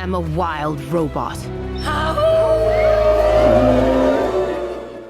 am a wild robot.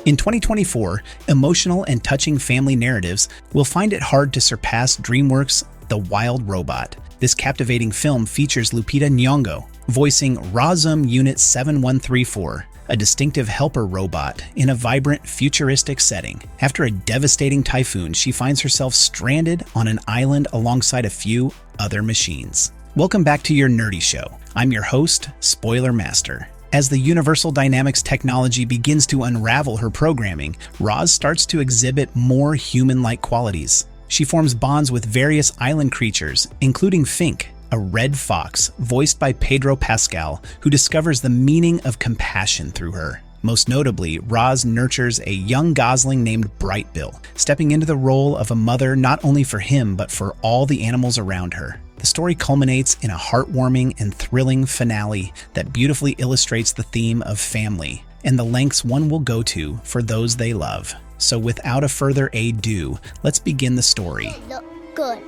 In 2024, emotional and touching family narratives will find it hard to surpass DreamWorks' The Wild Robot. This captivating film features Lupita Nyong'o voicing Razum Unit 7134, a distinctive helper robot in a vibrant, futuristic setting. After a devastating typhoon, she finds herself stranded on an island alongside a few other machines. Welcome back to your nerdy show. I'm your host, Spoiler Master. As the Universal Dynamics technology begins to unravel her programming, Raz starts to exhibit more human-like qualities. She forms bonds with various island creatures, including Fink, a red fox voiced by Pedro Pascal, who discovers the meaning of compassion through her. Most notably, Raz nurtures a young gosling named Brightbill, stepping into the role of a mother not only for him but for all the animals around her. The story culminates in a heartwarming and thrilling finale that beautifully illustrates the theme of family and the lengths one will go to for those they love. So without a further ado, let's begin the story. Look good.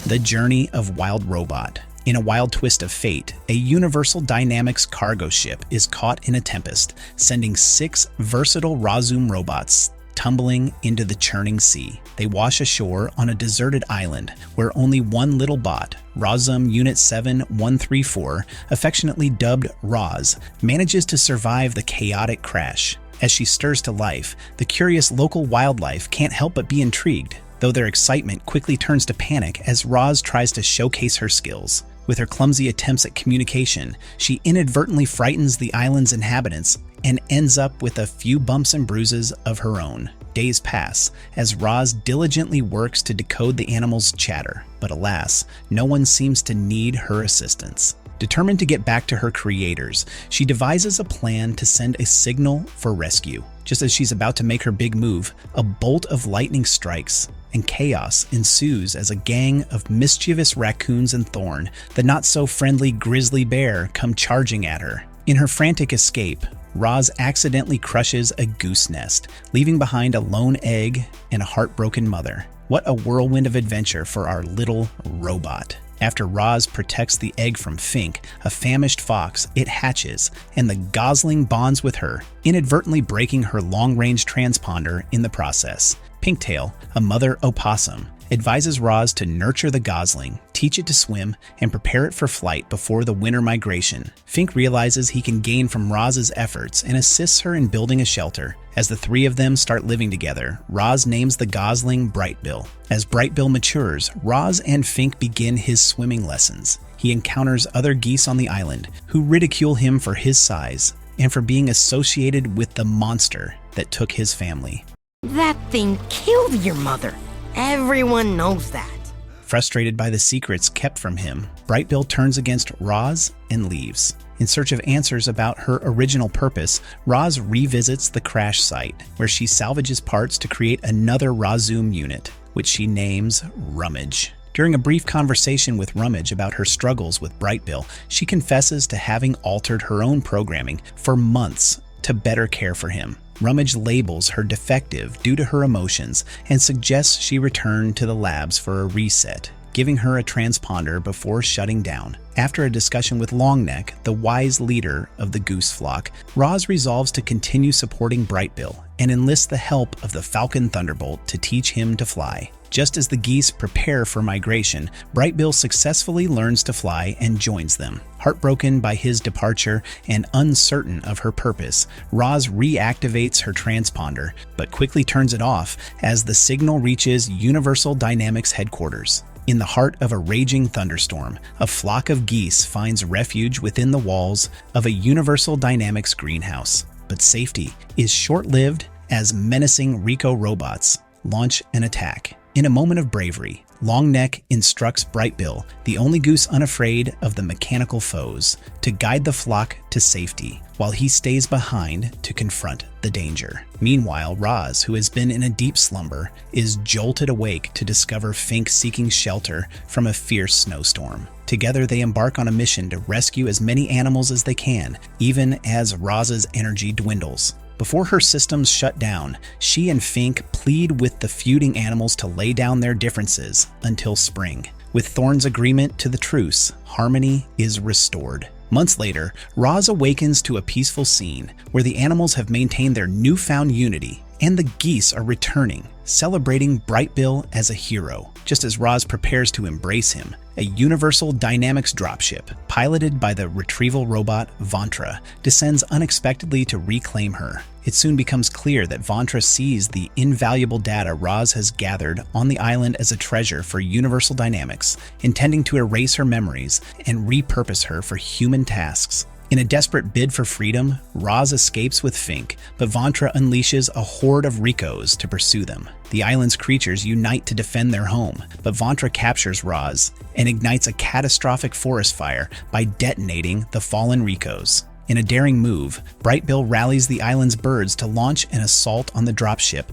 The Journey of Wild Robot. In a wild twist of fate, a Universal Dynamics cargo ship is caught in a tempest, sending 6 versatile Razum robots tumbling into the churning sea. They wash ashore on a deserted island where only one little bot, Razum Unit 7134, affectionately dubbed Raz, manages to survive the chaotic crash. As she stirs to life, the curious local wildlife can't help but be intrigued, though their excitement quickly turns to panic as Raz tries to showcase her skills. With her clumsy attempts at communication, she inadvertently frightens the island's inhabitants and ends up with a few bumps and bruises of her own. Days pass as Raz diligently works to decode the animals' chatter, but alas, no one seems to need her assistance. Determined to get back to her creators, she devises a plan to send a signal for rescue. Just as she's about to make her big move, a bolt of lightning strikes, and chaos ensues as a gang of mischievous raccoons and Thorn, the not-so-friendly grizzly bear, come charging at her. In her frantic escape, Raz accidentally crushes a goose nest, leaving behind a lone egg and a heartbroken mother. What a whirlwind of adventure for our little robot. After Raz protects the egg from Fink, a famished fox, it hatches, and the gosling bonds with her, inadvertently breaking her long-range transponder in the process. Pinktail, a mother opossum, advises Raz to nurture the gosling, teach it to swim, and prepare it for flight before the winter migration. Fink realizes he can gain from Raz's efforts and assists her in building a shelter. As the three of them start living together, Raz names the gosling Brightbill. As Brightbill matures, Raz and Fink begin his swimming lessons. He encounters other geese on the island who ridicule him for his size and for being associated with the monster that took his family. That thing killed your mother. Everyone knows that. Frustrated by the secrets kept from him, Brightbill turns against Raz and leaves. In search of answers about her original purpose, Raz revisits the crash site, where she salvages parts to create another Razum unit, which she names Rummage. During a brief conversation with Rummage about her struggles with Brightbill, she confesses to having altered her own programming for months to better care for him. Rummage labels her defective due to her emotions and suggests she return to the labs for a reset, giving her a transponder before shutting down. After a discussion with Longneck, the wise leader of the goose flock, Raz resolves to continue supporting Brightbill and enlists the help of the Falcon Thunderbolt to teach him to fly. Just as the geese prepare for migration, Brightbill successfully learns to fly and joins them. Heartbroken by his departure and uncertain of her purpose, Raz reactivates her transponder, but quickly turns it off as the signal reaches Universal Dynamics headquarters. In the heart of a raging thunderstorm, a flock of geese finds refuge within the walls of a Universal Dynamics greenhouse. But safety is short-lived as menacing Rico robots launch an attack. In a moment of bravery, Longneck instructs Brightbill, the only goose unafraid of the mechanical foes, to guide the flock to safety, while he stays behind to confront the danger. Meanwhile, Raz, who has been in a deep slumber, is jolted awake to discover Fink seeking shelter from a fierce snowstorm. Together, they embark on a mission to rescue as many animals as they can, even as Raz's energy dwindles. Before her systems shut down, she and Fink plead with the feuding animals to lay down their differences until spring. With Thorn's agreement to the truce, harmony is restored. Months later, Raz awakens to a peaceful scene where the animals have maintained their newfound unity, and the geese are returning, celebrating Brightbill as a hero. Just as Raz prepares to embrace him, a Universal Dynamics dropship, piloted by the retrieval robot Vantra, descends unexpectedly to reclaim her. It soon becomes clear that Vantra sees the invaluable data Raz has gathered on the island as a treasure for Universal Dynamics, intending to erase her memories and repurpose her for human tasks. In a desperate bid for freedom, Raz escapes with Fink, but Vantra unleashes a horde of Ricos to pursue them. The island's creatures unite to defend their home, but Vantra captures Raz and ignites a catastrophic forest fire by detonating the fallen Ricos. In a daring move, Brightbill rallies the island's birds to launch an assault on the dropship,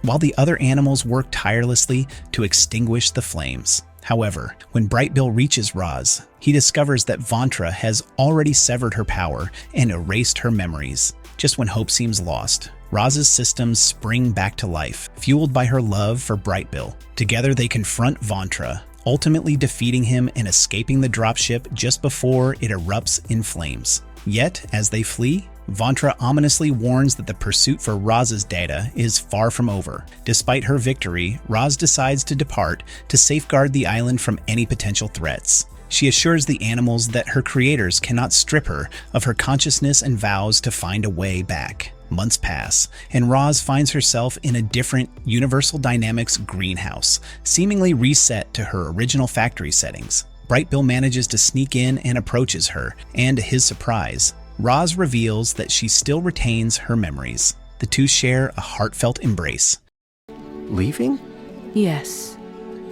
while the other animals work tirelessly to extinguish the flames. However, when Brightbill reaches Raz, he discovers that Vantra has already severed her power and erased her memories. Just when hope seems lost, Raz's systems spring back to life, fueled by her love for Brightbill. Together they confront Vantra, ultimately defeating him and escaping the dropship just before it erupts in flames. Yet, as they flee, Vantra ominously warns that the pursuit for Raz's data is far from over. Despite her victory, Raz decides to depart to safeguard the island from any potential threats. She assures the animals that her creators cannot strip her of her consciousness and vows to find a way back. Months pass, and Raz finds herself in a different Universal Dynamics greenhouse, seemingly reset to her original factory settings. Brightbill manages to sneak in and approaches her, and to his surprise, Raz reveals that she still retains her memories. The two share a heartfelt embrace. Leaving? Yes.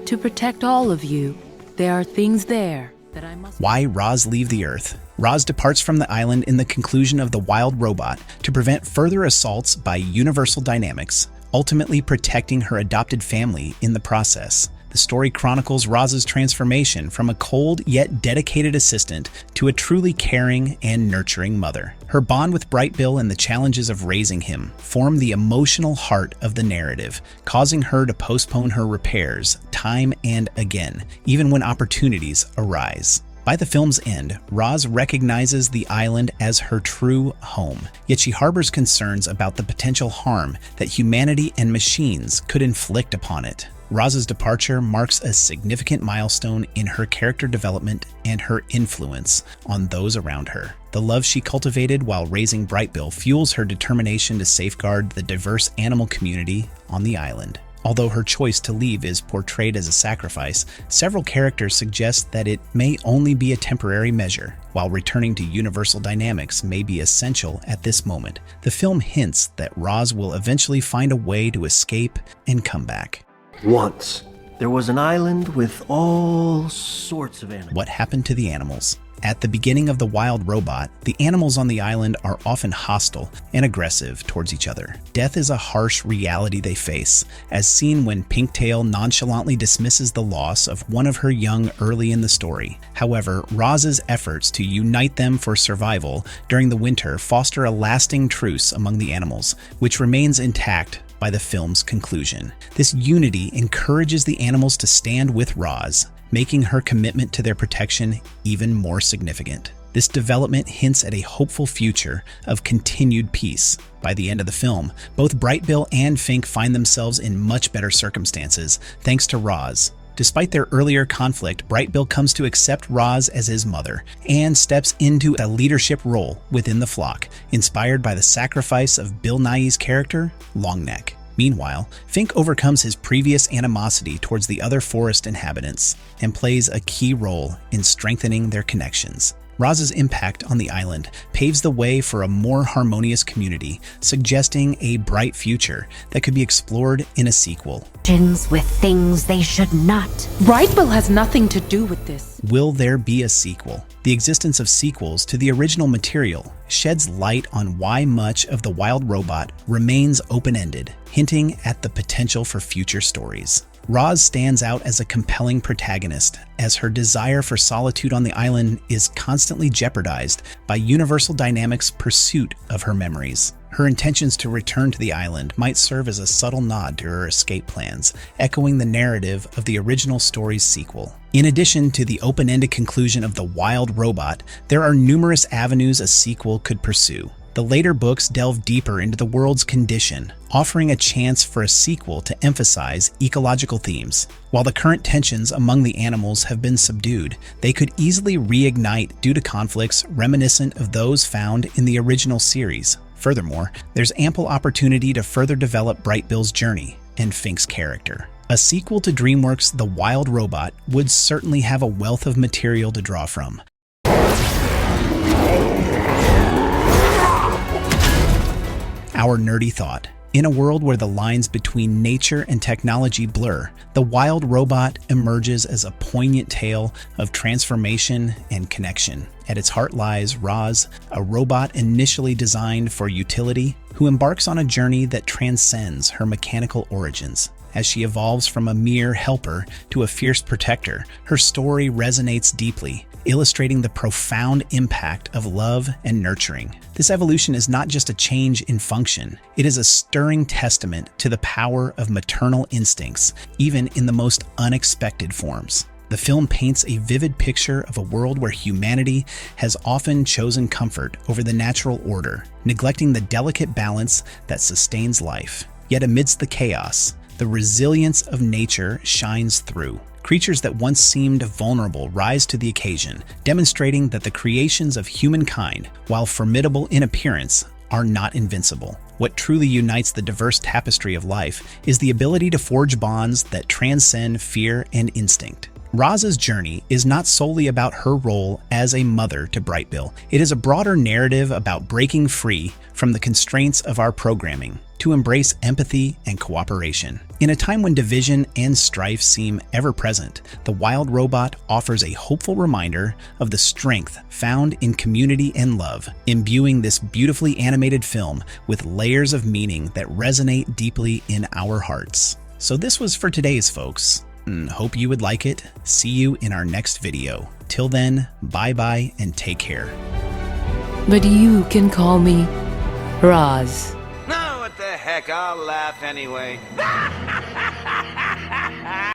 To protect all of you, there are things there that I must... Why Raz leave the Earth? Raz departs from the island in the conclusion of the wild robot to prevent further assaults by Universal Dynamics, ultimately protecting her adopted family in the process. The story chronicles Raz's transformation from a cold yet dedicated assistant to a truly caring and nurturing mother. Her bond with Brightbill and the challenges of raising him form the emotional heart of the narrative, causing her to postpone her repairs time and again, even when opportunities arise. By the film's end, Raz recognizes the island as her true home, yet she harbors concerns about the potential harm that humanity and machines could inflict upon it. Raz's departure marks a significant milestone in her character development and her influence on those around her. The love she cultivated while raising Brightbill fuels her determination to safeguard the diverse animal community on the island. Although her choice to leave is portrayed as a sacrifice, several characters suggest that it may only be a temporary measure, while returning to Universal Dynamics may be essential at this moment. The film hints that Raz will eventually find a way to escape and come back. Once, there was an island with all sorts of animals. What happened to the animals? At the beginning of the wild robot, the animals on the island are often hostile and aggressive towards each other. Death is a harsh reality they face, as seen when Pinktail nonchalantly dismisses the loss of one of her young early in the story. However, Raz's efforts to unite them for survival during the winter foster a lasting truce among the animals, which remains intact by the film's conclusion. This unity encourages the animals to stand with Raz, making her commitment to their protection even more significant. This development hints at a hopeful future of continued peace. By the end of the film, both Brightbill and Fink find themselves in much better circumstances thanks to Raz. Despite their earlier conflict, Brightbill comes to accept Raz as his mother and steps into a leadership role within the flock, inspired by the sacrifice of Bill Nighy's character, Longneck. Meanwhile, Fink overcomes his previous animosity towards the other forest inhabitants and plays a key role in strengthening their connections. Raz's impact on the island paves the way for a more harmonious community, suggesting a bright future that could be explored in a sequel. With things they should not. Brightbill has nothing to do with this. Will there be a sequel? The existence of sequels to the original material sheds light on why much of The Wild Robot remains open-ended, hinting at the potential for future stories. Raz stands out as a compelling protagonist, as her desire for solitude on the island is constantly jeopardized by Universal Dynamics' pursuit of her memories. Her intentions to return to the island might serve as a subtle nod to her escape plans, echoing the narrative of the original story's sequel. In addition to the open-ended conclusion of The Wild Robot, there are numerous avenues a sequel could pursue. The later books delve deeper into the world's condition, offering a chance for a sequel to emphasize ecological themes. While the current tensions among the animals have been subdued, they could easily reignite due to conflicts reminiscent of those found in the original series. Furthermore, there's ample opportunity to further develop Brightbill's journey and Fink's character. A sequel to DreamWorks' The Wild Robot would certainly have a wealth of material to draw from. Our nerdy thought. In a world where the lines between nature and technology blur, The Wild Robot emerges as a poignant tale of transformation and connection. At its heart lies Raz, a robot initially designed for utility, who embarks on a journey that transcends her mechanical origins. As she evolves from a mere helper to a fierce protector, her story resonates deeply, illustrating the profound impact of love and nurturing. This evolution is not just a change in function, it is a stirring testament to the power of maternal instincts, even in the most unexpected forms. The film paints a vivid picture of a world where humanity has often chosen comfort over the natural order, neglecting the delicate balance that sustains life. Yet amidst the chaos, the resilience of nature shines through. Creatures that once seemed vulnerable rise to the occasion, demonstrating that the creations of humankind, while formidable in appearance, are not invincible. What truly unites the diverse tapestry of life is the ability to forge bonds that transcend fear and instinct. Raz's journey is not solely about her role as a mother to Brightbill. It is a broader narrative about breaking free from the constraints of our programming to embrace empathy and cooperation. In a time when division and strife seem ever present, The Wild Robot offers a hopeful reminder of the strength found in community and love, imbuing this beautifully animated film with layers of meaning that resonate deeply in our hearts. So this was for today's folks. Hope you would like it. See you in our next video. Till then, bye-bye and take care. But you can call me Raz. No, what the heck, I'll laugh anyway.